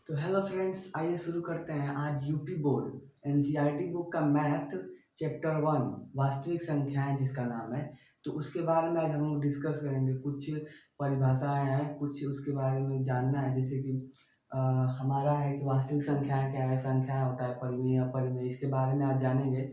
तो hello friends, आइए शुरू करते हैं। आज यूपी बोर्ड एनसीईआरटी बुक का मैथ चैप्टर 1 वास्तविक संख्याएं जिसका नाम है, तो उसके बारे में आज हम लोग डिस्कस करेंगे। कुछ परिभाषाएं हैं, कुछ उसके बारे में जानना है। जैसे कि हमारा है कि वास्तविक संख्याएं क्या है, संख्या होता है परिमेय अपरिमेय, इसके बारे में आज जानेंगे।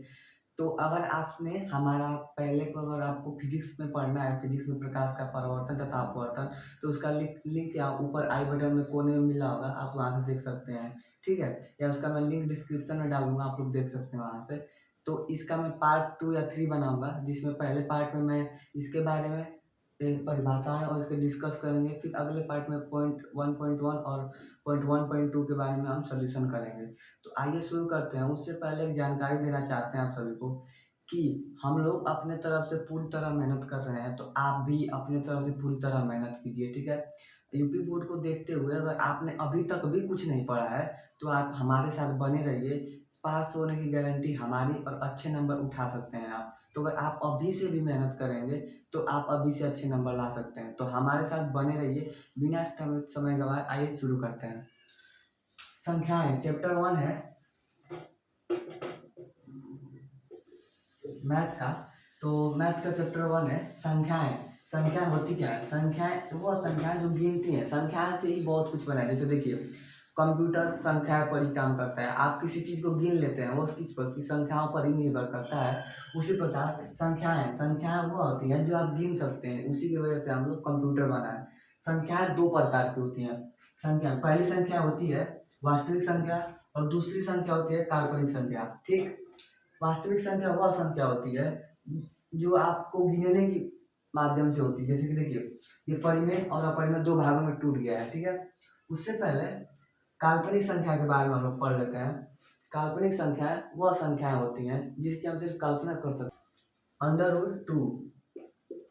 तो अगर आपने हमारा पहले को अगर आपको फिजिक्स में पढ़ना है, फिजिक्स में प्रकाश का परावर्तन तथा अपवर्तन, तो उसका लिंक या ऊपर आई बटन में कोने में मिला होगा, आप वहाँ से देख सकते हैं। ठीक है, या उसका मैं लिंक डिस्क्रिप्शन में डाल दूंगा, आप लोग देख सकते हैं वहाँ से। तो इसका मैं पार्ट 2 या 3 बनाऊंगा, जिसमें पहले पार्ट में मैं इसके बारे में परिभाषाएं और इसके डिस्कस करेंगे। फिर अगले पार्ट में पॉइंट 1.1 और पॉइंट 1.2 के बारे में हम सोल्यूशन करेंगे। तो आइए शुरू करते हैं। उससे पहले एक जानकारी देना चाहते हैं आप सभी को कि हम लोग अपने तरफ से पूरी तरह मेहनत कर रहे हैं, तो आप भी अपने तरफ से पूरी तरह मेहनत कीजिए। ठीक है, यूपी बोर्ड को देखते हुए अगर आपने अभी तक भी कुछ नहीं पढ़ा है, तो आप हमारे साथ बने रहिए। पास होने की गारंटी हमारी, और अच्छे नंबर उठा सकते हैं आप। तो अगर आप अभी से भी मेहनत करेंगे तो आप अभी से अच्छे नंबर ला सकते हैं। तो हमारे साथ बने रहिए बिना समय गवाए। आइए शुरू करते हैं। संख्याएं चैप्टर 1 है मैथ का। तो मैथ का चैप्टर 1 है संख्याएं। संख्या होती क्या है? संख्याएं वो संख्याएं जो गिनती हैं। संख्या से ही बहुत कुछ बना है। जैसे देखिए, कंप्यूटर संख्या पर ही काम करता है। आप किसी चीज को गिन लेते हैं, वो किस पर की संख्याओं पर ही निर्भर करता है। उसी प्रकार संख्याएं संख्याएं वो होती हैं जो आप गिन सकते हैं। उसी की वजह से हम लोग कंप्यूटर बना है। संख्याएं दो प्रकार की होती हैं। संख्या, पहली संख्या होती है वास्तविक संख्या, और दूसरी संख्या होती है काल्पनिक संख्या। ठीक, वास्तविक संख्या वह संख्या होती है जो आपको गिनने की माध्यम से होती है। जैसे कि देखिए, ये परिमेय और अपरिमेय दो भागों में टूट गया है। ठीक है, उससे पहले काल्पनिक संख्या के बारे में हम लोग पढ़ लेते हैं। काल्पनिक संख्याएं वह संख्याएं होती हैं जिसकी हम सिर्फ कल्पना कर सकते हैं। Under root 2,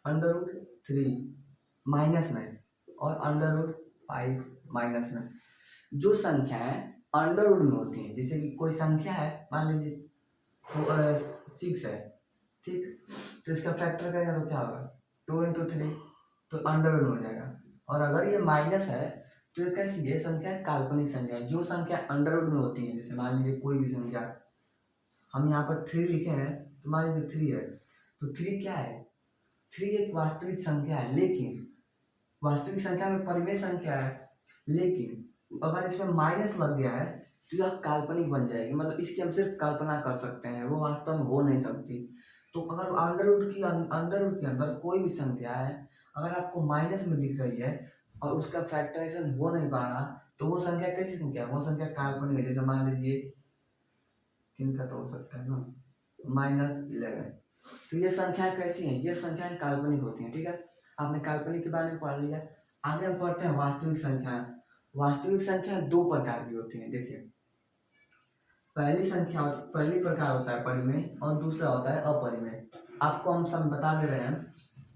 under root 3 minus में, और अंडर रूट 5 माइनस में। जो संख्याएं अंडर रूट में होती हैं, जैसे कि कोई संख्या है, मान लीजिए 6 है। ठीक, तो इसका फैक्टर करेगा तो क्या होगा? 2 × 3, तो अंडर रूट हो जाएगा। और अगर ये माइनस है तो ये कैसी है? संख्या काल्पनिक संख्या है। जो संख्या अंडर रूट में होती है, जैसे मान लीजिए कोई भी संख्या, हम यहाँ पर 3 लिखे हैं, तो मान लीजिए 3 है, तो 3 क्या है? 3 एक वास्तविक संख्या है, लेकिन वास्तविक संख्या में परिमेय संख्या है। लेकिन अगर इसमें माइनस लग गया है तो यह काल्पनिक बन जाएगी। मतलब इसकी हम सिर्फ कल्पना कर सकते हैं, वो वास्तव में हो नहीं सकती। तो अगर अंडर रूट के अंदर कोई भी संख्या है, अगर आपको माइनस में दिख रही है और उसका फैक्टराइजेशन हो नहीं पा रहा, तो वो संख्या कैसी संख्या है? वो संख्या काल्पनिक है। जैसे मान लीजिए, किनका तो हो सकता है ना, -11। तो ये संख्याएं कैसी हैं? ये संख्याएं काल्पनिक होती हैं। ठीक है, आपने काल्पनिक के बारे में पढ़ लिया। आगे हम पढ़ते हैं वास्तविक संख्याएं। वास्तविक संख्या दो प्रकार की होती हैं। देखिए, पहली प्रकार होता है परिमेय, और दूसरा होता है अपरिमेय। आपको हम सब बता दे रहे हैं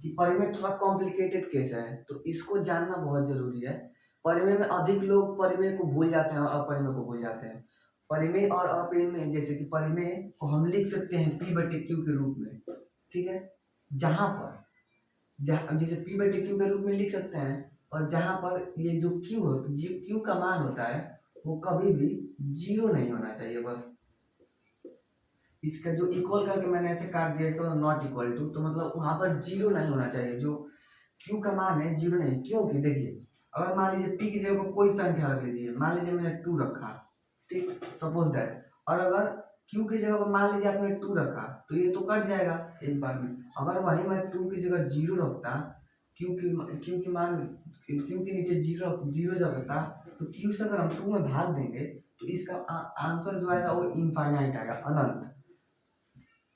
कि परिमेय थोड़ा कॉम्प्लिकेटेड केस है, तो इसको जानना बहुत जरूरी है। परिमेय में अधिक लोग परिमेय को भूल जाते हैं और अपरिमेय को भूल जाते हैं। परिमेय और अपरिमेय, जैसे कि परिमेय को हम लिख सकते हैं P/Q के रूप में। ठीक है, जहां पर जैसे P/Q के रूप में लिख सकते हैं, और जहां पर ये जो Q का मान होता है, वो कभी भी 0 नहीं होना चाहिए। बस इसका जो इक्वल करके मैंने ऐसे काट दिया, इसका मतलब नॉट इक्वल टू, तो मतलब वहां पर 0 नहीं होना चाहिए। जो Q का मान है 0 नहीं, क्योंकि देखिए, अगर मान लीजिए P की जगह पर कोई संख्या रख लीजिए, मान लीजिए मैंने 2 रखा। ठीक, सपोज दैट। और अगर Q की जगह पर मान लीजिए आपने 2 रखा, तो ये तो कट जाएगा एक बार में। अगर वही मैं 2 की जगह 0 रखता, Q की मान Q के नीचे 0 जब रखता, तो Q से अगर हम 2 में भाग देंगे, तो इसका आंसर जो आएगा वो इनफाइनाइट आएगा, अनंत।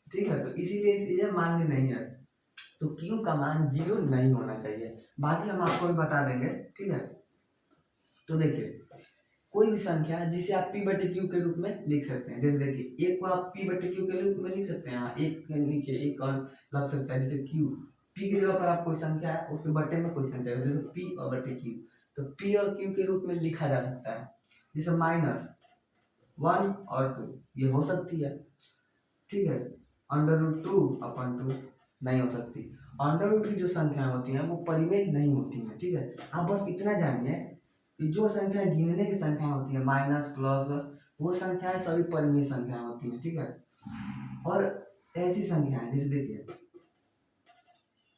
ठीक है, तो इसीलिए ये मान्य नहीं है। तो Q का मान 0 नहीं होना चाहिए। बाकी हम आपको भी बता देंगे। ठीक है, तो देखिए, कोई भी संख्या जिसे आप P/Q के रूप में लिख सकते हैं। जैसे देखिए, एक को आप P/Q के रूप में लिख सकते हैं। एक के नीचे एक और लग सकता है, जैसे Q। P की जगह पर आप कोई संख्या है, उसके बटे में कोई संख्या है, जैसे P और बटे Q। तो P और Q के रूप में लिखा जा सकता है। जैसे -1 और 2 ये हो सकती है। ठीक है, अंडर रूट 2/2 नहीं हो सकती। अंडर रूट की जो संख्या होती है वो परिमेय नहीं होती है। ठीक है, आप बस इतना जानिए कि जो संख्या गिनने की संख्या होती है माइनस प्लस, वो संख्याएं सभी परिमेय संख्याएं होती हैं, ठीक है। और ऐसी संख्याएं जैसे देखिए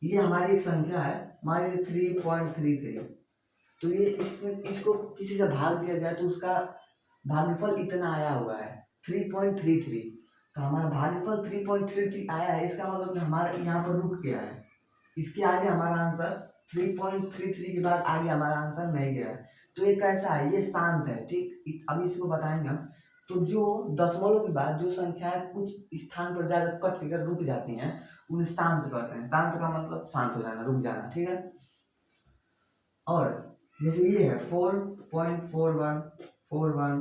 ये हमारी एक संख्या है, मान लीजिए 3.33, तो ये इसमें इसको किसी से भाग दिया जाए तो उसका भागफल इतना आया हुआ है 3.33, तो हमारा भागफल 3.33 आया है, इसका मतलब कि हमारा यहाँ पर रुक गया है। इसके आगे हमारा आंसर 3.33 के बाद आगे हमारा आंसर नहीं गया है। तो ये कैसा है, ये शांत है, ठीक। अभी इसको बताएंगे हम। तो जो दशमलव के बाद जो संख्याएं कुछ स्थान पर जाकर कट कर रुक जाती हैं उन्हें शांत कहते हैं। शांत का मतलब शांत हो जाना, रुक जाना, ठीक है। और जैसे ये है 4.4141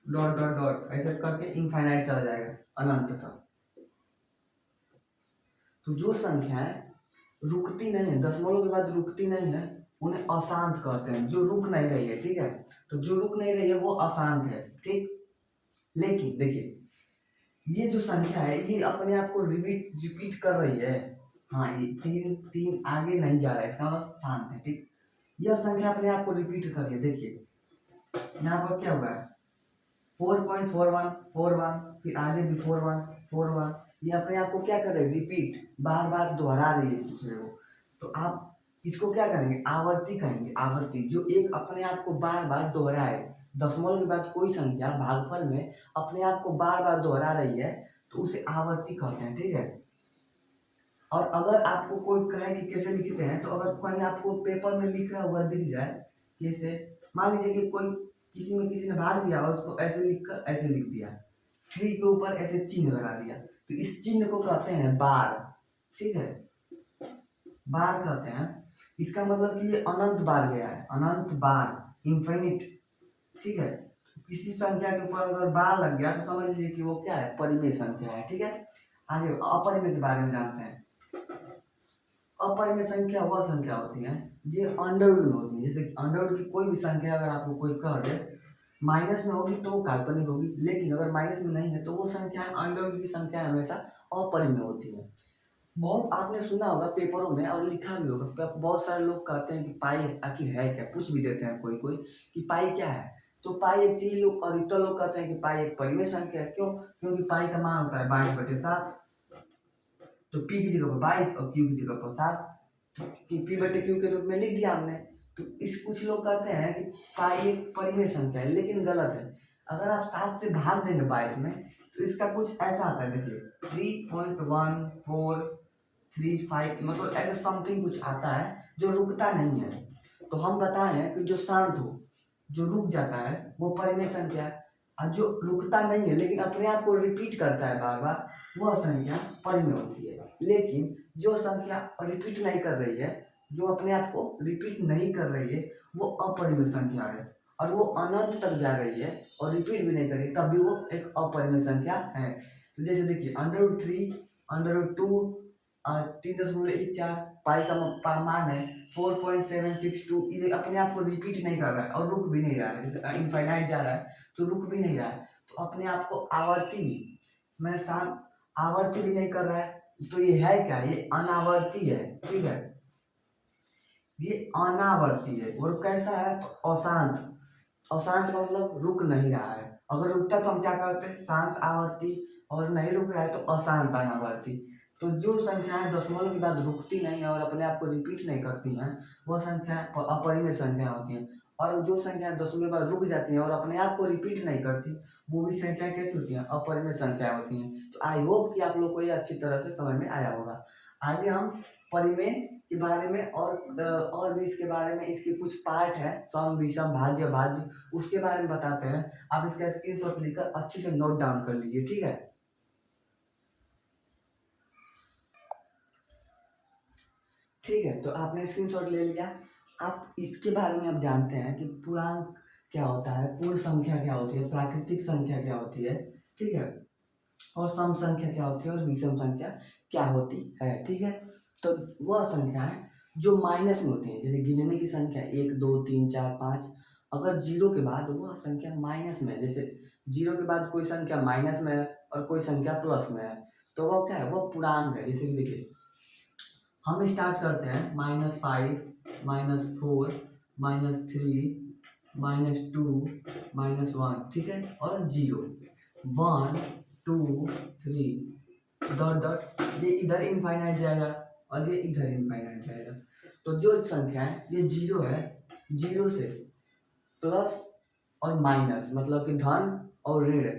डॉट डॉट डॉट ऐसे करके इनफाइनाइट चला जाएगा अनंत तक। तो जो संख्याएं रुकती नहीं है, दशमलव के बाद रुकती नहीं है, उन्हें अशांत कहते हैं। जो रुक नहीं रही है, ठीक है, तो जो रुक नहीं रही है वो अशांत है, ठीक। लेकिन देखिए ये जो संख्या है ये अपने आप को रिपीट कर रही है। हाँ, ये तीन तीन आगे नहीं जा रहा है, इसका मतलब शांत है, ठीक। यह संख्या अपने आप को रिपीट कर रही है। देखिए यहाँ पर क्या हुआ है 4.4141, फिर आगे भी 4141, ये अपने आप को क्या कर रहे हैं, रिपीट, बार बार दोहरा रही है एक दूसरे को। तो आप इसको क्या करेंगे, आवर्ती कहेंगे। आवर्ती जो एक अपने आप को बार बार दोहराए, दशमलव के बाद कोई संख्या भागफल में अपने आप को बार बार दोहरा रही है तो उसे आवर्ती कहते हैं, ठीक है। और अगर आपको कोई कहे कि कैसे लिखते हैं, तो अगर कहीं आपको पेपर में लिखा हुआ दिख जाए, जैसे मान लीजिए कि कोई किसी ने भाग दिया और उसको ऐसे लिखकर ऐसे लिख दिया, 3 के ऊपर ऐसे चिन्ह लगा दिया, तो इस चिन्ह को कहते हैं बार, ठीक है, बार कहते हैं। इसका मतलब कि ये अनंत बार गया है, अनंत बार, इन्फिनिट, ठीक है। तो किसी संख्या के ऊपर अगर बार लग गया तो समझ लीजिए कि वो क्या है, परिमेय संख्या है, ठीक है। आगे अपरिमेय के बारे में जानते हैं। अपरिमेय संख्या वह संख्या होती है जो अंडरवुड में होती है। जैसे अंडरवुड की कोई भी संख्या अगर आपको कोई कह दे माइनस में होगी तो वो काल्पनिक होगी, लेकिन अगर माइनस में नहीं है तो वो संख्या अंडरवुड की संख्या हमेशा अपरिमेय होती है। बहुत आपने सुना होगा पेपरों में और लिखा भी होगा, बहुत सारे लोग कहते हैं कि पाई आखिर है क्या, पूछ भी देते हैं कोई कोई कि पाई क्या है। तो पाई एक्चुअली लोग अधिकतर लोग कहते हैं कि पाई एक परिमेय संख्या है। क्यों? क्योंकि पाई का मान होता है 22/7, तो पी की जगह पर 22 और क्यू की जगह पर 7, तो पी/क्यू के रूप में लिख दिया हमने। तो इस कुछ लोग कहते हैं कि पाई एक परिमेय संख्या है, लेकिन गलत है। अगर आप 7 से भाग देंगे 22 में तो इसका कुछ ऐसा आता है, देखिए 3.1435, मतलब ऐसे समथिंग कुछ आता है जो रुकता नहीं है। तो हम बताएं कि जो शांत हो, जो रुक जाता है वो परिमेय संख्या है, और जो रुकता नहीं है लेकिन अपने आप को रिपीट करता है बार बार, वह संख्या परिमेय होती है। लेकिन जो संख्या रिपीट नहीं कर रही है, जो अपने आप को रिपीट नहीं कर रही है, वो अपरिमेय संख्या है, और वो अनंत तक जा रही है और रिपीट भी नहीं कर रही, तब भी वो एक अपरिमेय संख्या है। तो जैसे देखिए √3, √2, 3.14, पाई का मान है 4.762, ये अपने आप को रिपीट नहीं कर रहा है और रुक भी नहीं रहा है। जैसे इनफाइनाइट जा रहा है तो रुक भी नहीं रहा है, तो अपने आप को आवर्ती भी, मैं साथ आवर्ती भी नहीं कर रहा है। तो ये है क्या, ये अनावर्ती है, ठीक है, ये अनावर्ती है। और कैसा है, तो अशांत। अशांत का मतलब रुक नहीं रहा है। अगर रुकता तो हम क्या करते हैं, शांत आवर्ती, और नहीं रुक रहा है तो अशांत अनावर्ती। तो जो संख्याएं दशमलव के बाद रुकती नहीं है और अपने आप को रिपीट नहीं करती हैं, वह संख्याएं अपरिमेय संख्या होती हैं। और जो संख्याएं दशमलव के बाद रुक जाती हैं और अपने आप को रिपीट नहीं करती, वो भी संख्याएं कैसी होती हैं, अपरिमेय संख्या होती हैं। तो आई होप कि आप लोग को ये अच्छी तरह से समझ में आया होगा। आगे हम परिमेय के बारे में और भी इसके बारे में, इसके कुछ पार्ट है, सम विषम भाज्य भाज्य, उसके बारे में बताते हैं। आप इसका स्क्रीनशॉट लेकर अच्छे से नोट डाउन कर लीजिए, ठीक है। ठीक है, तो आपने स्क्रीनशॉट ले लिया। आप इसके बारे में आप जानते हैं कि पूर्णांक क्या होता है, पूर्ण संख्या क्या होती है, प्राकृतिक संख्या क्या होती है, ठीक है, और सम संख्या क्या होती है और विषम संख्या क्या होती है, ठीक है। तो वह संख्याएं जो माइनस में होती हैं, जैसे गिनने की संख्या 1 2 3 4 5, अगर जीरो के बाद वह संख्या माइनस में है, जैसे जीरो के बाद कोई संख्या माइनस में है और कोई संख्या प्लस में है, तो वह क्या है, वह पूर्णांक है। जैसे कि देखिए हम स्टार्ट करते हैं -5, -4, -3, -2 -1, ठीक है, और 0 1 2 3 डॉट डॉट, ये इधर इनफाइनाइट जाएगा और ये इधर इनफाइनाइट जाएगा। तो जो संख्या है ये 0 है, 0 से प्लस और माइनस मतलब कि धन और ऋण,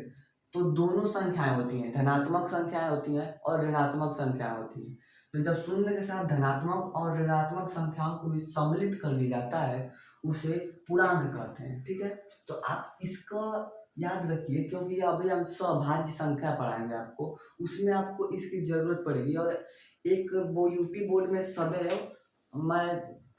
तो दोनों संख्याएं होती हैं, धनात्मक संख्याएं होती हैं और ऋणात्मक संख्याएं होती हैं। तो जब शून्य के साथ धनात्मक और ऋणात्मक संख्याओं को भी सम्मिलित कर लिया जाता है उसे पूर्णांक कहते हैं, ठीक है। तो आप इसका याद रखिए क्योंकि अभी हम सभाज्य संख्या पढ़ाएंगे आपको, उसमें आपको इसकी जरूरत पड़ेगी। और एक वो यूपी बोर्ड में सदैव मैं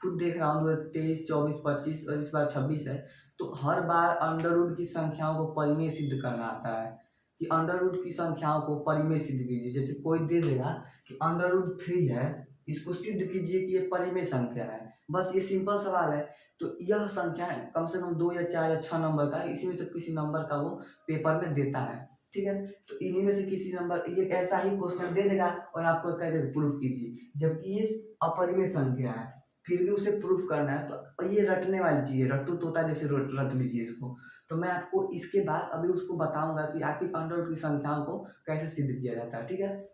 खुद देख रहा हूँ 2023, 24, 25 और इस बार 26 है, तो हर बार अंडर रूट की संख्याओं को परिमेय सिद्ध करना आता है कि अंडर रूट की संख्याओं को परिमेय सिद्ध कीजिए। जैसे कोई दे देगा कि अंडर रूट 3 है, इसको सिद्ध कीजिए कि ये परिमेय संख्या है, बस ये सिंपल सवाल है। तो यह संख्या है कम से कम 2 या 4 या 6 नंबर का है, इसी में से किसी नंबर का वो पेपर में देता है, ठीक है। तो इन्हीं में से किसी नंबर, ये ऐसा ही क्वेश्चन दे देगा और आपको कह देगा प्रूफ कीजिए, जबकि ये अपरिमेय संख्या है फिर भी उसे प्रूफ करना है। तो ये रटने वाली चीज़ है, रट्टू तोता जैसे रट लीजिए इसको। तो मैं आपको इसके बाद अभी उसको बताऊंगा कि आखिर अंडर रूट की संख्याओं को कैसे सिद्ध किया जाता है, ठीक है।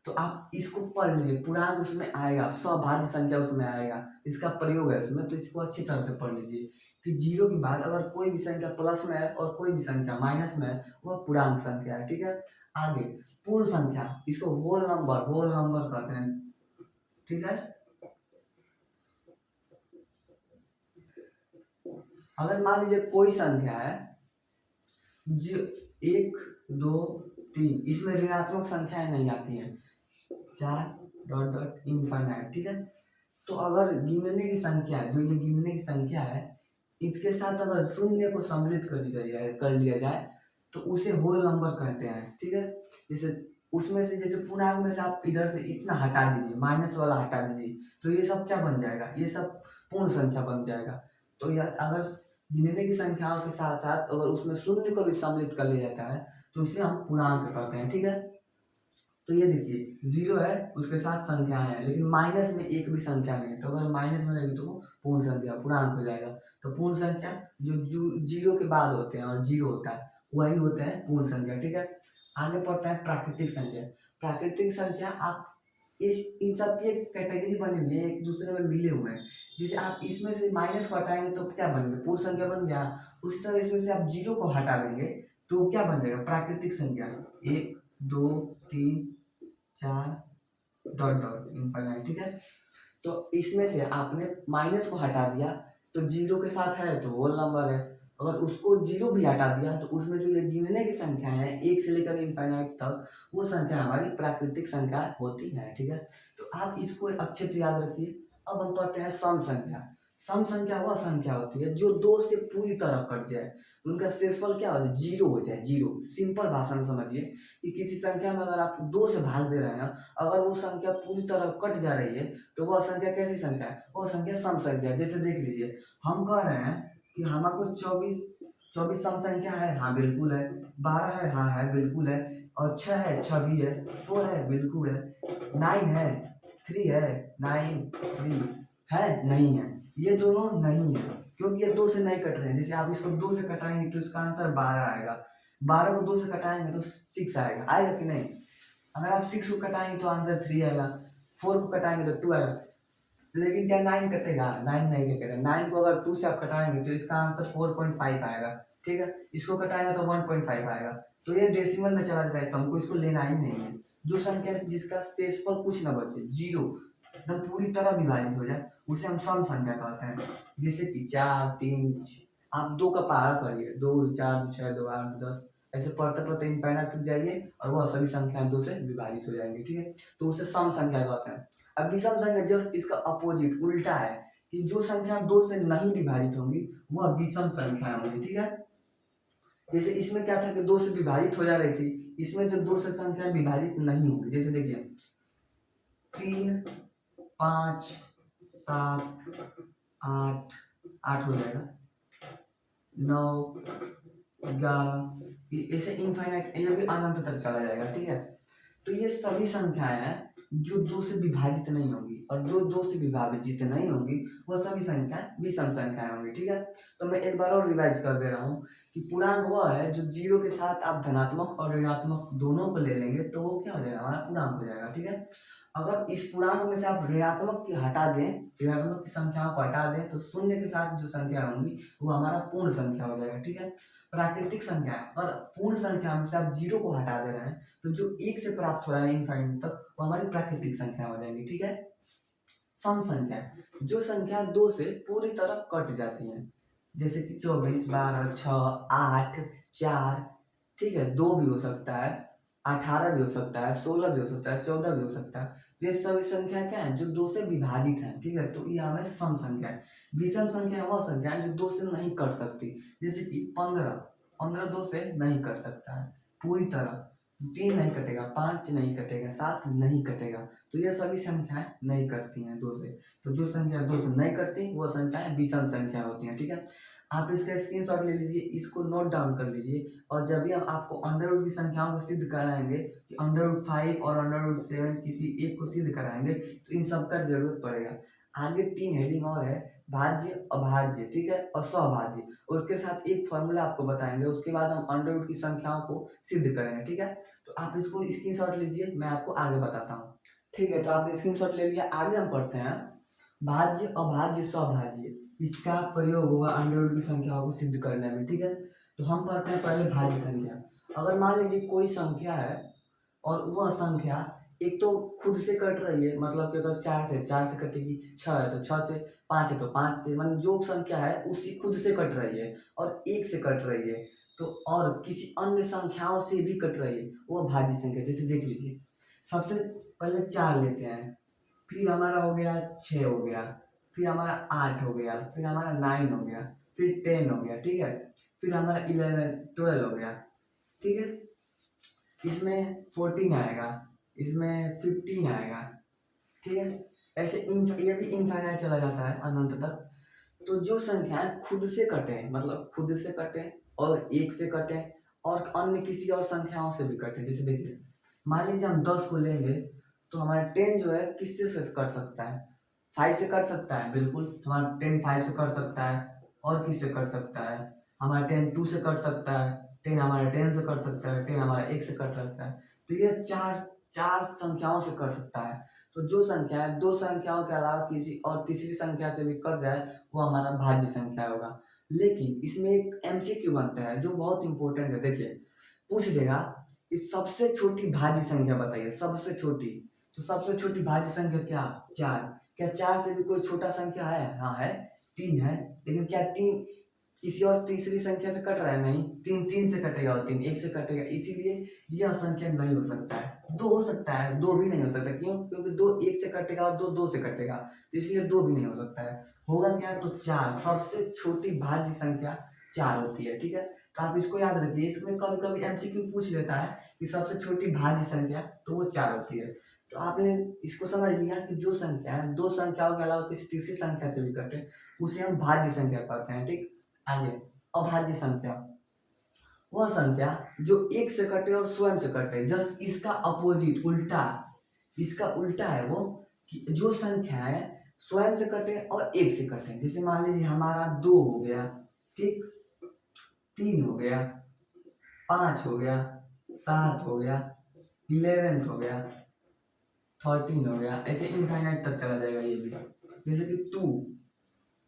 तो आप इसको पढ़ लीजिए, पूर्णांक उसमें आएगा, सभाज्य संख्या उसमें आएगा, इसका प्रयोग है उसमें, तो इसको अच्छी तरह से पढ़ लीजिए कि 0 के बाद अगर कोई भी संख्या प्लस में है और कोई भी संख्या माइनस में है वह पूर्णांक संख्या है, ठीक है। आगे पूर्ण संख्या, इसको होल नंबर कहते हैं, ठीक है। अगर मान लीजिए कोई संख्या है जो 1 2 3, इसमें ऋणात्मक संख्याएं नहीं आती हैं, 4 डॉट डॉट इनफाइनाइट, ठीक है। तो अगर गिनने की संख्या है, जो ये गिनने की संख्या है, इसके साथ अगर शून्य को सम्मिलित कर लिया जाए तो उसे होल नंबर कहते हैं, ठीक है। जैसे उसमें से, जैसे पूर्णांक में से आप इधर से इतना हटा दीजिए, माइनस वाला हटा दीजिए, तो ये सब क्या बन जाएगा, ये सब पूर्ण संख्या बन जाएगा। तो यह अगर गिनने की संख्याओं के साथ साथ अगर उसमें शून्य को भी सम्मिलित कर लिया जाता है तो उसे हम पूर्णांक कहते हैं, ठीक है। तो ये देखिए 0 है, उसके साथ संख्याएं हैं, लेकिन माइनस में एक भी संख्या नहीं है, तो अगर माइनस में रहेगी तो वो पूर्ण संख्या पूर्णांक हो जाएगा। तो पूर्ण संख्या जो 0 के बाद होते हैं और 0 होता है वही होते हैं पूर्ण संख्या, ठीक है। आगे पढ़ते हैं प्राकृतिक संख्या। प्राकृतिक संख्या, आप इस इन सब की एक कैटेगरी बनी हुई है, एक दूसरे में मिले हुए हैं। जैसे आप इसमें से माइनस को हटाएंगे तो क्या बनेगा, पूर्ण संख्या बन गया। उसी तरह इसमें से आप 0 को हटा देंगे तो क्या बन जाएगा, प्राकृतिक संख्या। 1 2 3 4 डॉट डॉट इनफाइनाइट, ठीक है। तो इसमें से आपने माइनस को हटा दिया तो 0 के साथ है तो होल नंबर है। अगर उसको 0 भी हटा दिया तो उसमें जो ये गिनने की संख्या है 1 से लेकर इनफाइनाइट तक, वो संख्या हमारी प्राकृतिक संख्या होती है, ठीक है। तो आप इसको अच्छे से याद रखिए। अब हम पढ़ते हैं सम संख्या। सम संख्या वह संख्या होती है जो 2 से पूरी तरह कट जाए, उनका शेषफल क्या हो जाए, 0 हो जाए, 0। सिंपल भाषा में समझिए कि किसी संख्या में अगर आप 2 से भाग दे रहे हैं, अगर वो संख्या पूरी तरह कट जा रही है तो वह संख्या कैसी संख्या है, वह संख्या सम संख्या है। जैसे देख लीजिए, हम कह रहे हैं कि हमको 24 सम संख्या है, हाँ बिल्कुल है। 12 है, हाँ है बिल्कुल है। और 6 है, 6 भी है। 4 है, बिल्कुल है। 9 है, 3 है, 9 3 है, नहीं है। ये दोनों नहीं है क्योंकि ये 2 से नहीं कट रहे हैं। जैसे आप इसको 2 से कटाएंगे तो इसका आंसर 12 आएगा। 12 को 2 से कटाएंगे तो 6 आएगा, आएगा कि नहीं। अगर आप 6 को कटाएंगे तो आंसर 3 आएगा। 4 को कटाएंगे तो 2 आएगा। लेकिन क्या 9 कटेगा, 9 नहीं कटेगा। 9 को अगर 2 से आप कटाएंगे तो इसका आंसर 4.5 आएगा, ठीक है। इसको कटाएंगे तो 1.5 आएगा। तो ये डेसिमल में चला जाए तो हमको इसको लेना ही नहीं है। जो संख्या जिसका शेषफल कुछ ना बचे, 0 एकदम पूरी तरह विभाजित हो जाए, उसे हम सम संख्या कहते हैं। जैसे कि 4 3 आप 2 का पहाड़ा करिए, 2 4 6 2 8 10, ऐसे पढ़ते पढ़ते इनफाइनाइट तक जाइए और वह सभी संख्याएं 2 से विभाजित हो जाएंगी, ठीक है। तो उसे सम संख्या कहते हैं। अब विषम संख्या जस्ट इसका अपोजिट उल्टा है कि जो संख्या 2 से नहीं विभाजित होंगी वह विषम संख्या होंगी, ठीक है। जैसे इसमें क्या था कि 2 से विभाजित हो जा रही थी, इसमें जो 2 से संख्या विभाजित नहीं होगी। जैसे देखिए 3 5 7 8 8 हो जाएगा, 9 11, ऐसे इनफाइनाइट, ये भी अनंत तक चला जाएगा, ठीक है। तो ये सभी संख्याएं हैं जो 2 से विभाजित नहीं होंगी, और जो 2 से विभाजित नहीं होंगी वो सभी संख्याएं विषम संख्याएं होंगी। ठीक है, तो मैं एक बार और रिवाइज कर दे रहा हूँ कि पूर्णांक वह है जो 0 के साथ आप धनात्मक और ऋणात्मक दोनों को ले लेंगे तो वो क्या हो जाएगा, हमारा पूर्णांक हो जाएगा। ठीक है, अगर इस पूर्णांक में से आप ऋणात्मक की हटा दें, ऋणात्मक की संख्याओं को हटा दें, तो शून्य के साथ जो संख्या होंगी वो हमारा पूर्ण संख्या हो जाएगा। ठीक है, प्राकृतिक संख्या, अगर पूर्ण संख्या में से आप 0 को हटा दे रहे हैं तो जो 1 से प्राप्त हो रहा है इनफाइनाइट तक वो हमारी प्राकृतिक संख्या हो जाएगी। ठीक है, सम संख्या, जो संख्या 2 से पूरी तरह कट जाती है, जैसे कि 24, 12, 6, 8, 4। ठीक है, 2 भी हो सकता है, 18 भी हो सकता है, 16 भी हो सकता है, 14 भी हो सकता है। ये सभी संख्या क्या है, जो 2 से विभाजित है। ठीक है, तो ये हमें सम संख्या है। विषम संख्या वह संख्या है जो 2 से नहीं कट सकती, जैसे कि 15, 15 2 से नहीं कट सकता है पूरी तरह, 3 नहीं कटेगा, 5 नहीं कटेगा, 7 नहीं कटेगा। तो ये सभी संख्याएं नहीं करती हैं 2 से। तो जो संख्या 2 से नहीं करती वो संख्याएं विषम संख्या होती हैं। ठीक है, आप इसका स्क्रीनशॉट ले लीजिए, इसको नोट डाउन कर लीजिए, और जब भी हम आपको अंडर रूट की संख्याओं को सिद्ध कराएंगे कि अंडर रूट 5 और अंडर रूट 7 किसी एक को सिद्ध कराएंगे तो इन सब का जरूरत पड़ेगा। आगे 3 हेडिंग और है, भाज्य, अभाज्य, ठीक है, और सहभाज्य, और उसके साथ एक फॉर्मूला आपको बताएंगे, उसके बाद हम अंडर रूट की संख्याओं को सिद्ध करेंगे। ठीक है, तो आप इसको स्क्रीनशॉट लीजिए, मैं आपको आगे बताता हूँ। ठीक है, तो आपने स्क्रीनशॉट ले लिया, आगे हम पढ़ते हैं भाज्य, अभाज्य, सहभाज्य। इसका प्रयोग होगा अंडर रूट की संख्याओं को सिद्ध करने में। ठीक है, तो हम पढ़ते हैं पहले भाज्य संख्या। अगर मान लीजिए कोई संख्या है और वह संख्या एक तो खुद से कट रही है, मतलब कि अगर 4 से कटेगी, 6 है तो 6 से, 5 है तो 5 से, मतलब जो संख्या है उसी खुद से कट रही है और 1 से कट रही है, तो और किसी अन्य संख्याओं से भी कट रही है, वो भाज्य संख्या। जैसे देख लीजिए, सबसे पहले 4 लेते हैं, फिर हमारा हो गया 6 हो गया, फिर हमारा 8 हो गया, फिर हमारा 9 हो गया, फिर 10 हो गया। ठीक है, फिर हमारा 11, 12 हो गया। ठीक है, इसमें 14 आएगा, इसमें 15 आएगा। ठीक है, ऐसे ये भी इनफाइनाइट चला जाता है अनंत तक। तो जो संख्याएं खुद से कटे, मतलब खुद से कटे और 1 से कटे और अन्य किसी और संख्याओं से भी कटे, जैसे देखिए मान लीजिए हम 10 को लेंगे तो हमारा 10 जो है किससे से कट सकता है, 5 से कट सकता है, बिल्कुल हमारा 10 5 से कट सकता है। और किससे कट सकता है, हमारा 10 2 से कट सकता है, 10 हमारा 10 से कट सकता है, 10 हमारा 1 से कट सकता है। तो ये चार चार संख्याओं से कट सकता है। तो जो संख्या है 2 संख्याओं के अलावा किसी और तीसरी संख्या से भी कट जाए वो हमारा भाज्य संख्या होगा। लेकिन इसमें एक एमसीक्यू बनता है जो बहुत इंपॉर्टेंट है। देखिए, पूछ देगा कि सबसे छोटी भाज्य संख्या बताइए, सबसे छोटी। तो सबसे छोटी भाज्य संख्या क्या, 4। क्या 4 से भी कोई छोटा संख्या है, हाँ है, 3 है। लेकिन क्या 3 किसी और तीसरी संख्या से कट रहा है, नहीं, 3 3 से कटेगा और 3 1 से कटेगा, इसीलिए यह संख्या नहीं हो सकता है। 2 हो सकता है, 2 भी नहीं हो सकता, क्यों, क्योंकि 2 1 से कटेगा और 2 2 से कटेगा, तो इसलिए 2 भी नहीं हो सकता है। होगा क्या, तो 4, सबसे छोटी भाज्य संख्या 4 होती है। ठीक है, तो आप इसको याद रखिए, इसमें कभी कभी एमसीक्यू पूछ लेता है कि सबसे छोटी भाज्य संख्या, तो वो 4 होती है। तो आपने इसको समझ लिया कि जो संख्या है 2 संख्याओं के अलावा किसी तीसरी संख्या से भी कटे उसे हम भाज्य संख्या कहते हैं। ठीक, आगे अभाज्य संख्या, वह संख्या जो 1 से कटे और स्वयं से कटे, जस्ट इसका अपोजिट, उल्टा, इसका उल्टा है वो, कि जो संख्या है स्वयं से कटे और 1 से कटे। जैसे मान लीजिए हमारा 2 हो गया, ठीक, 3 हो गया, 5 हो गया, 7 हो गया, 11 हो गया, 13 हो गया, ऐसे इनफाइनाइट तक चला जाएगा ये भी। जैसे कि 2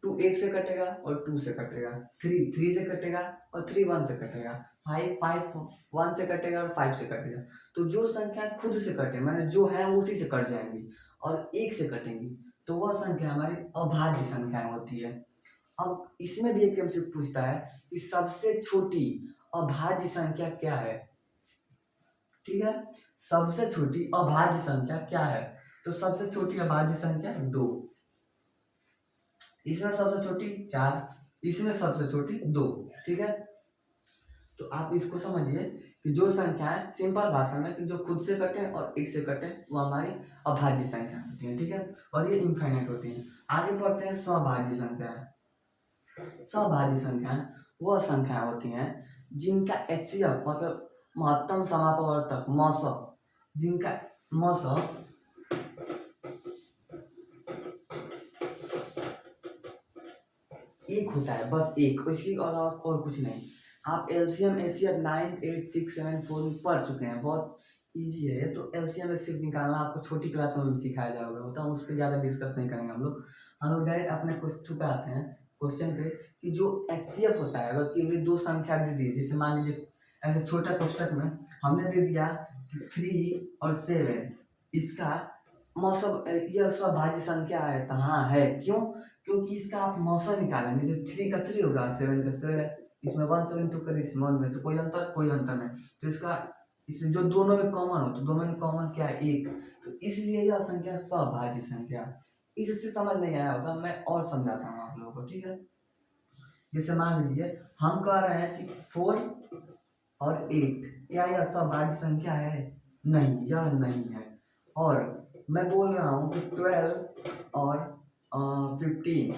1 से कटेगा और 2 से कटेगा, 3 3 से कटेगा और 3 1 से कटेगा, 5 5 1 से कटेगा और 5 से कटेगा। तो जो संख्या खुद से कटे, माने जो है उसी से कट जाएंगी और 1 से कटेंगी, तो वह संख्या हमारी अभाज्य संख्या होती है। अब इसमें भी एक हमसे पूछता है कि सबसे छोटी अभाज्य संख्या क्या है। ठीक है, सबसे छोटी अभाज्य संख्या क्या है, तो सबसे छोटी अभाज्य संख्या 2, इसमें सबसे छोटी 4, इसमें सबसे छोटी 2। ठीक है, तो आप इसको समझिए कि जो संख्या है, सिंपल भाषा में, कि जो खुद से कटे और 1 से कटे वो हमारी अभाज्य संख्या होती है। ठीक है, और ये इनफाइनाइट होती है। आगे पढ़ते हैं स्वभाज्य संख्या। स्वभाज्य संख्या वह संख्या होती हैं जिनका एचसीएफ, मतलब महत्तम समापवर्तक, मौसक, जिनका मौसम एक होता है, बस एक, उसके अलावा और कुछ नहीं। आप एलसीएम एसीएफ 9, 8, 6, 7, 4 में पढ़ चुके हैं, बहुत इजी है। तो एलसीएम एसीएफ निकालना आपको छोटी क्लासों में भी सिखाया जाएगा, होता है, उस पर ज़्यादा डिस्कस नहीं करेंगे हम लोग डायरेक्ट अपने क्वेश्चन पे आते हैं, क्वेश्चन पे कि जो एचसीएफ होता है, अगर केवल दो संख्या दे दी, जैसे मान लीजिए ऐसे छोटा कोष्टक में हमने दे दिया 3 और 7, इसका मौसम यह स्वभाज्य संख्या है, तो हाँ है, क्यों? क्योंकि इसका आप मौसम निकालेंगे, जो 3 का 3 होगा, 7 का 7, इसमें 172 कर इसमें में, तो कोई अंतर नहीं। तो इसका इसमें जो दोनों में कॉमन हो, तो दोनों में कॉमन क्या है? एक। तो इसलिए यह संख्या स्वभाज्य संख्या। इससे समझ नहीं आया होगा, मैं और समझाता हूँ आप लोगों को, ठीक है। जैसे मान लीजिए हम कह रहे हैं कि 4 और 8, क्या यह स्वभाज्य संख्या है? नहीं, यह नहीं है। और मैं बोल रहा हूँ कि 12 और 15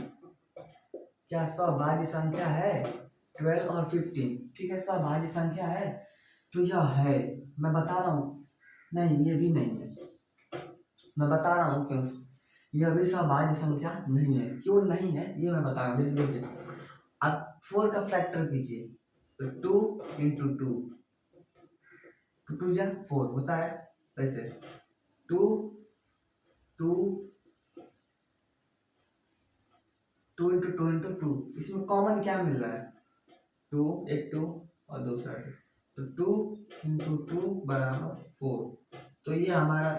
क्या स्वभाज्य संख्या है? 12 और 15, ठीक है, स्वभाज्य संख्या है, तो यह है। मैं बता रहा हूँ, नहीं ये भी नहीं है, मैं बता रहा हूँ क्यों। यह भी स्वभाज्य संख्या नहीं है, क्यों नहीं है ये मैं बता रहा हूँ। देखिए अब 4 का फैक्टर कीजिए, तो 2 इंटू 2, 2 जा 4 होता है, वैसे 2 2 2 इंटू 2 इंटू 2, इसमें कॉमन क्या मिल रहा है? 2, एक 2 और दूसरा 2, तो 2 इंटू 2 बराबर 4। तो ये हमारा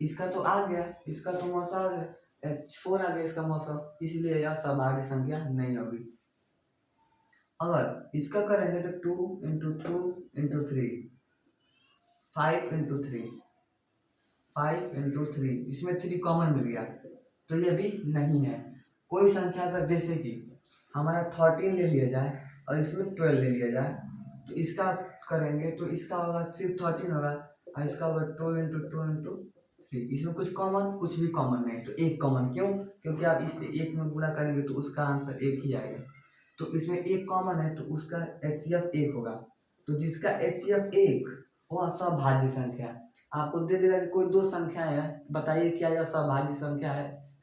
इसका तो आ गया, इसका तो मौसा आ गया, 4 आ गया इसका मौसा, इसलिए यह स्वभाज्य संख्या नहीं होगी। अगर इसका करेंगे तो 2 इंटू 2 इंटू 3, 5 इंटू 3, 5 इंटू 3, इसमें 3 कॉमन मिल गया, तो ये भी नहीं है। कोई संख्या अगर जैसे कि हमारा 13 ले लिया जाए और इसमें 12 ले लिया जाए, तो इसका करेंगे तो इसका होगा सिर्फ 13 होगा, और इसका होगा 2 इंटू 2 इंटू 3, इसमें कुछ कॉमन, कुछ भी कॉमन नहीं, तो एक कॉमन, क्यों? क्योंकि आप इससे एक में गुणा करेंगे तो उसका आंसर एक ही आएगा, तो इसमें एक कॉमन है, तो उसका एचसीएफ एक होगा। तो जिसका एचसीएफ एक, वह स्वभाज्य संख्या। आपको दे देगा कि कोई दो संख्याएं हैं, बताइए क्या यह स्वभाज्य संख्या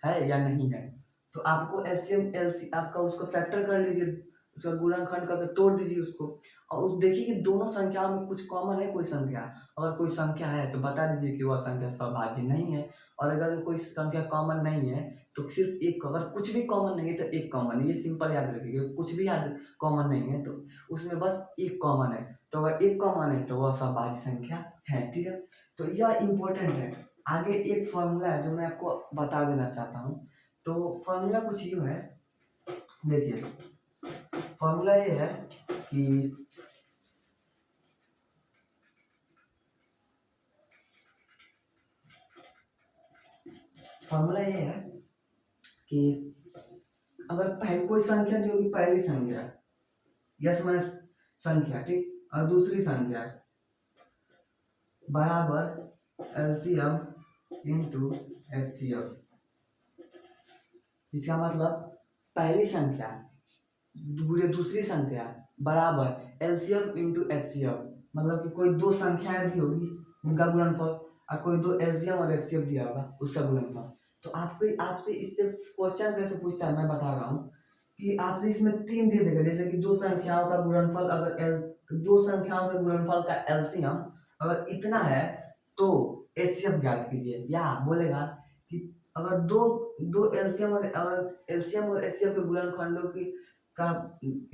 है या नहीं है। तो आपको एलसीएम एलसी आपका उसको फैक्टर कर लीजिए, उसका गुणनखंड करके तोड़ दीजिए उसको, और उस देखिए कि दोनों संख्याओं में कुछ कॉमन है, कोई संख्या। अगर कोई संख्या है तो बता दीजिए कि वह संख्या स्वभाज्य नहीं है, और अगर कोई संख्या कॉमन नहीं है तो सिर्फ एक, अगर कुछ भी कॉमन नहीं है तो एक कॉमन है, ये सिंपल याद रखिए। कुछ भी याद कॉमन नहीं है तो उसमें बस एक कॉमन है, तो अगर एक कॉमन है तो वह स्वभाज्य संख्या है, ठीक है। तो यह इम्पोर्टेंट है। आगे एक फॉर्मूला है जो मैं आपको बता देना चाहता हूँ। तो फॉर्मूला कुछ यूँ है, देखिए फॉर्मूला ये है कि फॉर्मूला ये है कि अगर पहले कोई संख्या दी होगी, पहली संख्या यस माइनस संख्या, ठीक, और दूसरी संख्या बराबर एलसीएम इंटू एचसीएफ। इसका मतलब पहली संख्या गुणे दूसरी संख्या बराबर एलसीएम इंटू एचसीएफ, मतलब कि कोई दो संख्याएं दी होगी उनका गुणनफल, और कोई दो एलसीएम और एचसीएफ दिया होगा उसका गुणनफल। तो आपको आपसे इससे क्वेश्चन कैसे पूछता है मैं बता रहा हूँ कि आपसे इसमें 3 दे देगा, जैसे कि दो संख्याओं का गुणनफल, अगर दो संख्याओं के गुणनफल का एलसीएम अगर इतना है तो एचसीएफ ज्ञात कीजिए, या बोलेगा कि अगर दो दो एलसीएम और एचसीएफ के गुणनखंडों की का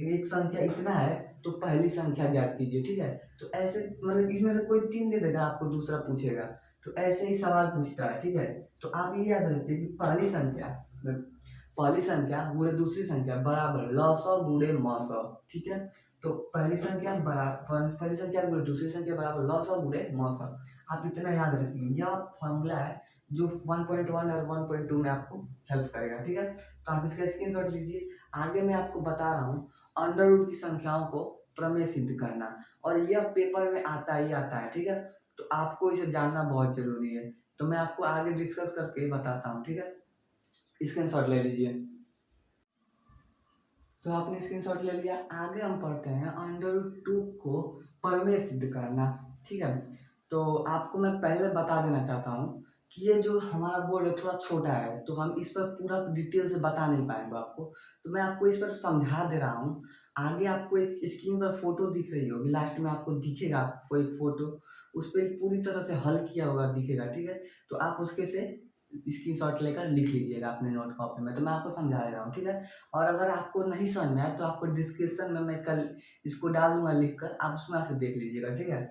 एक संख्या इतना है तो पहली संख्या ज्ञात कीजिए, ठीक है। तो ऐसे मतलब इसमें से कोई 3 दे देगा, आपको दूसरा पूछेगा, तो ऐसे ही सवाल पूछता है, ठीक है। तो आप ये याद रखिए कि पहली संख्या गुणे दूसरी संख्या बराबर लसौ गुणे मसौ, ठीक है। तो पहली संख्या गुणे दूसरी संख्या बराबर लसौ गुणे मसौ, आप इतना याद रखिए। यह फॉर्मूला है जो 1.1 और 1.2 में आपको हेल्प करेगा, ठीक है। तो आप इसका स्क्रीनशॉट लीजिए। आगे मैं आपको बता रहा हूँ अंडर रूट की संख्याओं को प्रमेय सिद्ध करना, और यह पेपर में आता ही आता है, ठीक है। तो आपको इसे जानना बहुत जरूरी है, तो मैं आपको आगे डिस्कस करके बताता हूँ, ठीक है। स्क्रीनशॉट ले लीजिए। तो आपने स्क्रीनशॉट ले लिया। आगे हम पढ़ते हैं अंडर रूट 2 को प्रमेय सिद्ध करना, ठीक है। तो आपको मैं पहले बता देना चाहता हूँ कि ये जो हमारा बोर्ड है थोड़ा छोटा है, तो हम इस पर पूरा डिटेल से बता नहीं पाएंगे आपको। तो मैं आपको इस पर समझा दे रहा हूँ। आगे आपको एक स्क्रीन पर फोटो दिख रही होगी, लास्ट में आपको दिखेगा आपको एक फोटो, उस पर पूरी तरह से हल किया होगा दिखेगा, ठीक है। तो आप उसके से स्क्रीनशॉट लेकर लिख लीजिएगा अपने नोट कॉपी में। तो मैं आपको समझा दे रहा हूँ, ठीक है। और अगर आपको नहीं समझ में आए तो आपको डिस्क्रिप्शन में मैं इसको डाल दूंगा लिख कर, आप उसमें से देख लीजिएगा, ठीक है।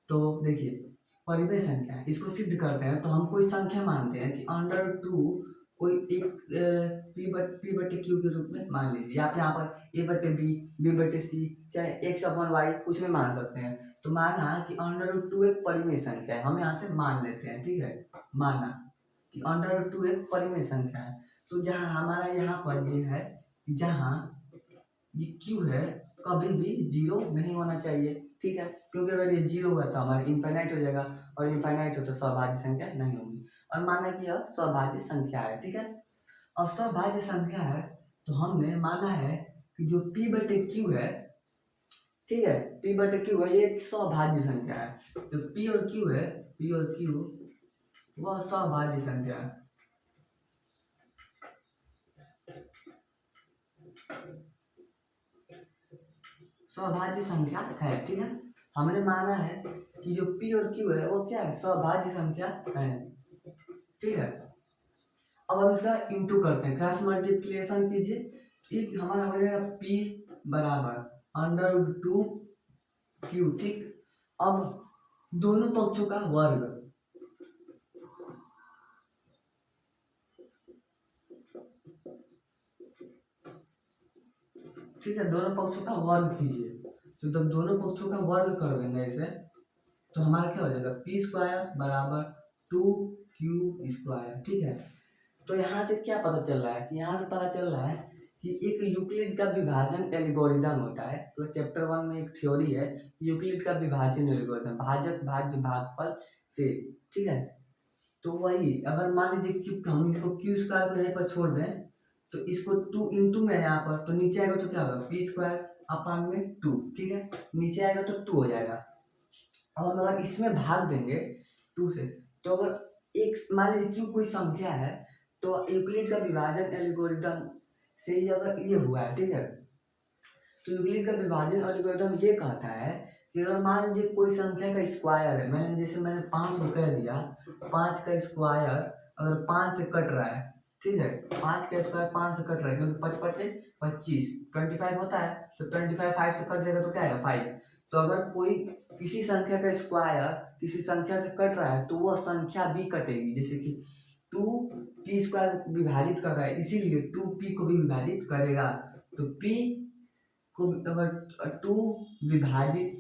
तो देखिए, परिमेय संख्या है, इसको सिद्ध करते हैं। तो हम कोई संख्या मानते हैं कि अंडर टू कोई एक पी बटे क्यू के रूप में मान लीजिए, आप यहाँ पर ए बटे बी बटे सी, चाहे एक्स अपन वाई कुछ भी मान सकते हैं। तो माना कि अंडर टू एक परिमेय संख्या है, हम यहाँ से मान लेते हैं, ठीक है। माना कि अंडर टू एक परिमेय संख्या है। तो जहाँ हमारा यहाँ पर ये है, जहाँ ये क्यू है कभी भी जीरो नहीं होना चाहिए, ठीक है। क्योंकि अगर ये जीरो हुआ तो हमारा इनफाइनाइट हो जाएगा, और इनफाइनाइट हो तो सौभाज्य संख्या नहीं होगी। और माना कि यह सौभाज्य संख्या है, ठीक है। और सौभाज्य संख्या है तो हमने माना है कि जो पी बटे क्यू है, ठीक है, पी बटे क्यू है, ये एक सौभाज्य संख्या है। जो पी और क्यू है, पी और क्यू वह सौभाज्य संख्या है। सौभाज्य संख्या है, ठीक है। हमने माना है कि जो पी और क्यू है वो क्या है, सौभाज्य संख्या है, ठीक है। अब हम इसका इंटू करते हैं, क्रॉस मल्टीप्लिकेशन कीजिए। एक हमारा हो जाएगा पी बराबर अंडर टू क्यू, ठीक। अब दोनों पक्षों का वर्ग, ठीक है, दोनों पक्षों का वर्ग कीजिए। तो जब दोनों पक्षों का वर्ग कर देंगे इसे, तो हमारा क्या हो जाएगा, पी स्क्वायर बराबर टू क्यू स्क्वायर, ठीक है। तो यहाँ से क्या पता चल रहा है कि यहाँ से पता चल रहा है कि एक यूक्लिड का विभाजन एल्गोरिदम होता है। तो चैप्टर 1 में एक थ्योरी है, यूक्लिड का विभाजन एल्गोरिदम, भाजक भाज्य भागफल से, ठीक है। तो वही अगर मान लीजिए क्यू, हम इसको क्यू स्क्वायर को यहीं पर छोड़ दें, तो इसको टू इंटू में यहाँ पर, तो नीचे आएगा तो क्या होगा, पी स्क्वायर अपन में टू, ठीक है। नीचे आएगा तो टू हो जाएगा। अब हम अगर इसमें भाग देंगे टू से, तो अगर एक मान लीजिए क्यू कोई संख्या है, तो यूक्लिड का विभाजन एल्गोरिदम से ही अगर ये हुआ है, ठीक है। तो यूक्लिड का विभाजन एल्गोरिदम ये कहता है कि अगर मान लीजिए कोई संख्या का स्क्वायर है, मैंने 5 रुपये दिया, 5 का स्क्वायर अगर 5 से कट रहा है, ठीक है, 5 का स्क्वायर 5 से कट रहा है, क्योंकि 5 से 25 25 होता है, तो 25 5 से कट जाएगा तो क्या है 5। तो अगर कोई किसी संख्या का स्क्वायर किसी संख्या से कट रहा है तो वह संख्या भी कटेगी। जैसे कि टू पी स्क्वायर विभाजित कर रहा है, इसीलिए टू पी को भी विभाजित करेगा। तो पी को अगर टू विभाजित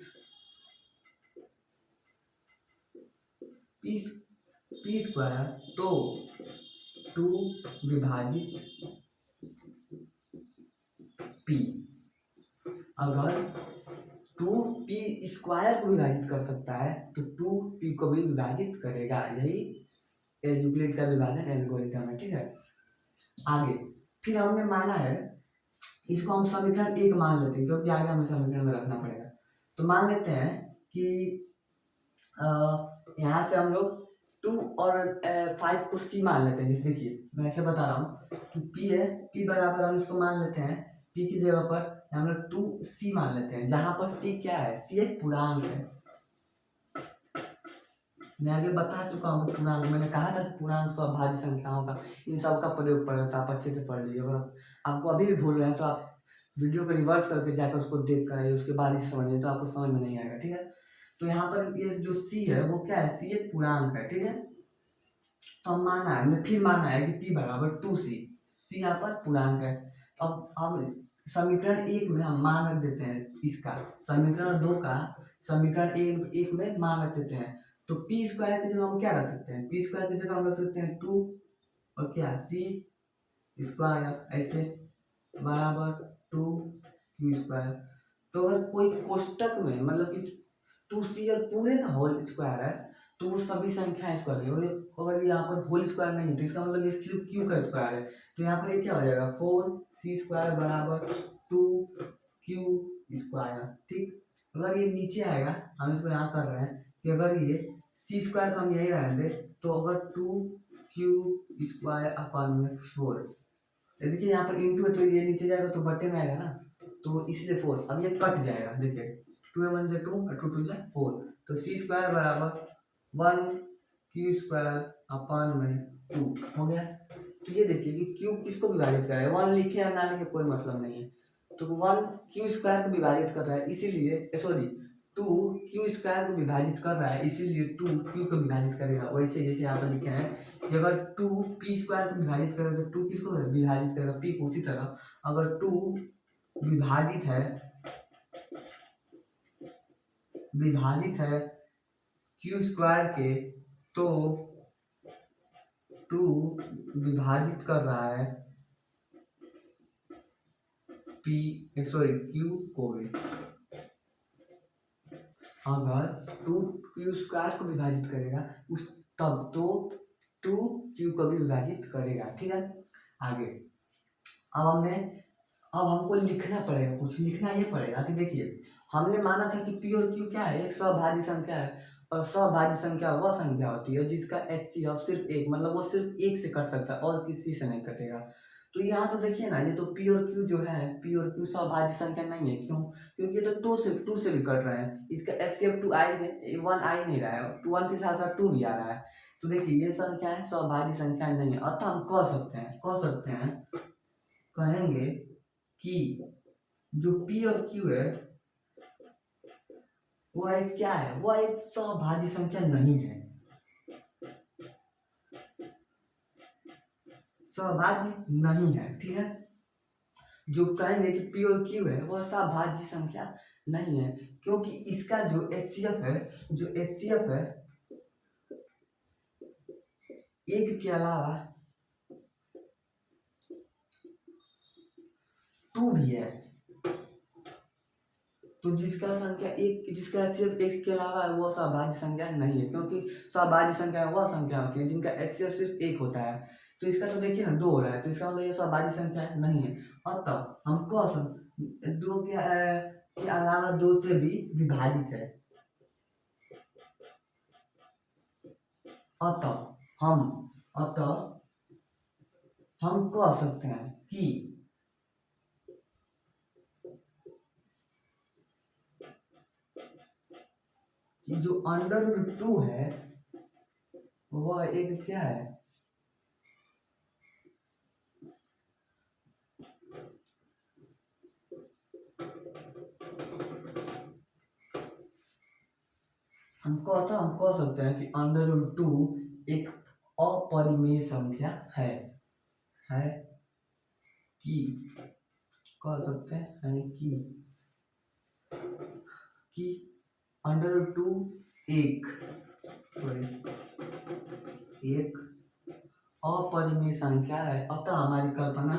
पी स्क्वायर, तो टू विभाजित पी, अगर टू पी स्क्वायर को विभाजित कर सकता है तो टू पी को भी विभाजित करेगा। यही यूक्लिड का विभाजन एल्गोरिथम है, ठीक है। आगे फिर हमने माना है, इसको हम समीकरण 1 मान लेते हैं, क्योंकि आगे हमें समीकरण में रखना पड़ेगा। तो मान लेते हैं कि यहाँ से हम लोग 2 और 5 को सी मान लेते हैं। जैसे देखिए मैं ऐसे बता रहा हूँ कि पी है, पी बराबर हम इसको मान लेते हैं, पी की जगह पर हम लोग 2c मान लेते हैं, जहाँ पर c क्या है, c एक पूर्णांक है। मैं आगे बता चुका हूँ पूर्णांक, मैंने कहा था कि पूर्णांक सौभाज्य संख्याओं का इन सब का प्रयोग पड़ा था, आप अच्छे से पढ़ लीजिए। अगर आपको अभी भी भूल रहे हैं तो आप वीडियो को रिवर्स करके जाकर उसको देख कर आइए, उसके बाद ही समझिए, तो आपको समझ में नहीं आएगा, ठीक है। तो यहाँ पर ये जो c है वो क्या है, c एक पूर्णांक है, ठीक है। तो हम माना है, हमने फिर माना है कि p बराबर 2c, c यहाँ पर पूर्णांक है। अब हम समीकरण 1 में हम मान रख देते हैं इसका, समीकरण 2 का समीकरण 1 में मान रख देते हैं। तो पी स्क्वायर की जगह हम क्या रख सकते हैं, पी स्क्वायर की जगह हम रख सकते हैं 2 और क्या सी स्क्वायर ऐसे बराबर 2 क्यू स्क्वायर। तो अगर कोई कोष्टक में मतलब कि 2c और पूरे का होल स्क्वायर है तो वो सभी संख्याएं स्क्वायर है। अगर यहाँ पर होल स्क्वायर नहीं है तो इसका मतलब ये सिर्फ क्यू का स्क्वायर है। तो यहाँ पर ये क्या हो जाएगा, 4c स्क्वायर बराबर 2 क्यू स्क्वायर, ठीक। अगर ये नीचे आएगा, हम इसको यहाँ कर रहे हैं, कि अगर ये सी स्क्वायर का हम यही रहने दे तो अगर 2 क्यू स्क्वायर अपन में 4, देखिए यहाँ पर इंटू है तो ये नीचे जाएगा तो बटे में आएगा ना, तो इसलिए 4। अब ये कट जाएगा, देखिए 2 × 1 = 2 और 2 × 2 = 4, तो सी स्क्वायर बराबर 1 क्यू स्क्वायर अपन में 2 हो गया। तो ये देखिए कि क्यूब किसको विभाजित करेगा, 1 लिखे या ना लिखे कोई मतलब नहीं है, तो 1 क्यू स्क्वायर को विभाजित कर रहा है इसीलिए सॉरी 2 क्यू स्क्वायर को विभाजित कर रहा है इसीलिए 2 क्यू को विभाजित करेगा। वैसे जैसे यहाँ पर लिखे हैं कि अगर 2 पी स्क्वायर को विभाजित करेगा तो 2 किसको विभाजित करेगा, पी को। उसी तरह अगर 2 विभाजित है क्यू स्क्वायर के, तो 2 विभाजित कर रहा है क्यू को भी। अगर 2 क्यू स्क्वायर को विभाजित करेगा उस तब तो 2 क्यू को भी विभाजित करेगा, ठीक है। आगे अब हमको लिखना पड़ेगा, कुछ लिखना ये पड़ेगा कि देखिए हमने माना था कि पी और क्यू क्या है, एक सभाज्य संख्या है, और सभाज्य संख्या वह संख्या होती है जिसका HCF सिर्फ एक, मतलब वो सिर्फ एक से कट सकता है और किसी से नहीं कटेगा। तो यहाँ तो देखिए ना, ये तो पी और क्यू जो है, पी और क्यू सभाज्य संख्या नहीं है, क्यों? क्योंकि ये तो टू से भी कट रहे हैं, इसका HCF 1 आ ही नहीं रहा है, 1 के साथ साथ 2 भी आ रहा है, तो देखिए ये संख्या है सभाज्य संख्या नहीं है। अतः हम कह सकते हैं कहेंगे कि जो P और Q है वो एक क्या है, वो एक सभाज्य संख्या नहीं है, सभाज्य नहीं है, ठीक है। जो कहेंगे कि P और Q है वो सभाज्य संख्या नहीं है, क्योंकि इसका जो HCF है एक के अलावा 2 भी है, तो जिसका HCF एक के अलावा है वो सभाज्य संख्या नहीं है, क्योंकि सभाज्य संख्या वह संख्या होती है जिनका HCF सिर्फ एक होता है। तो इसका तो देखिए ना 2 हो रहा है, तो इसका मतलब ये सभाज्य संख्या नहीं है। अतः हम कह सकते 2 के अलावा 2 से भी विभाजित है। अतः हम कह सकते हैं कि जो √2 है वह एक क्या है, हम कह सकते हैं कि √2 एक अपरिमेय संख्या है कि कह सकते हैं यानी कि √2 एक अपरिमेय संख्या है। अतः हमारी कल्पना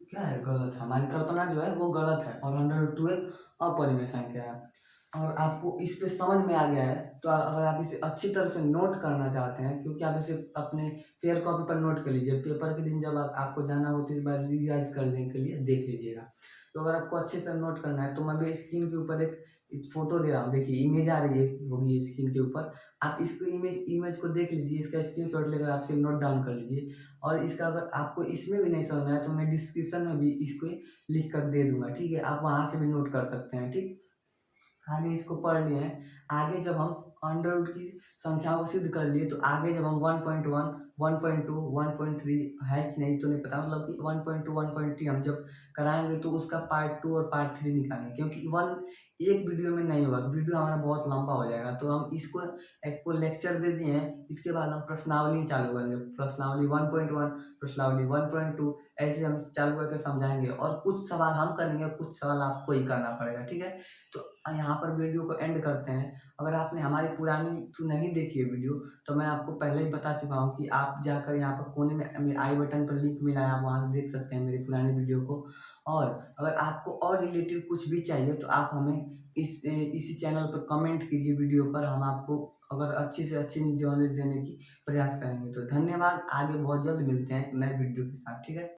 क्या है, गलत है। हमारी कल्पना जो है वो गलत है और √2 एक अपरिमेय संख्या है। और आपको इस पे समझ में आ गया है तो अगर आप इसे अच्छी तरह से नोट करना चाहते हैं, क्योंकि आप इसे अपने फेयर कॉपी पर नोट कर लीजिए, पेपर के दिन जब आपको जाना हो तो इस बार रिवाइज करने के लिए देख लीजिएगा। तो अगर आपको अच्छी तरह नोट करना है तो मैं भी स्क्रीन के ऊपर एक फोटो दे रहा हूँ, देखिए इमेज आ रही है होगी स्क्रीन के ऊपर, आप इसको इमेज को देख लीजिए, इसका स्क्रीनशॉट लेकर आप सिर्फ नोट डाउन कर लीजिए। और इसका अगर आपको इसमें भी नहीं समझ में आया तो मैं डिस्क्रिप्शन में भी इसको लिख कर दे दूंगा, ठीक है, आप वहाँ से भी नोट कर सकते हैं, ठीक। आगे इसको पढ़ लिए हैं। आगे जब हम अंडर की संख्याओं को सिद्ध कर लिए तो आगे जब हम 1.1 1.2 1.3 है कि नहीं तो नहीं पता, मतलब कि 1.2 1.3 हम जब कराएंगे तो उसका पार्ट 2 और पार्ट 3 निकालेंगे, क्योंकि एक वीडियो में नहीं होगा, वीडियो हमारा बहुत लंबा हो जाएगा। तो हम इसको एक को लेक्चर दे दिए हैं, इसके बाद हम प्रश्नावली चालू करेंगे, प्रश्नावली 1.1 प्रश्नावली 1.2 ऐसे हम चालू करके समझाएंगे, और कुछ सवाल हम करेंगे, कुछ सवाल आपको ही करना पड़ेगा, ठीक है। तो यहाँ पर वीडियो को एंड करते हैं। अगर आपने हमारी पुरानी तो नहीं देखी है वीडियो तो मैं आपको पहले ही बता चुका हूँ कि आप जाकर यहाँ पर कोने में मेरे आई बटन पर लिंक मिला है, आप वहाँ से देख सकते हैं मेरी पुरानी वीडियो को। और अगर आपको और रिलेटेड कुछ भी चाहिए तो आप हमें इसी चैनल पर कमेंट कीजिए वीडियो पर, हम आपको अगर अच्छी से अच्छी नॉलेज देने की प्रयास करेंगे। तो धन्यवाद, आगे बहुत जल्द मिलते हैं एक नए वीडियो के साथ, ठीक है?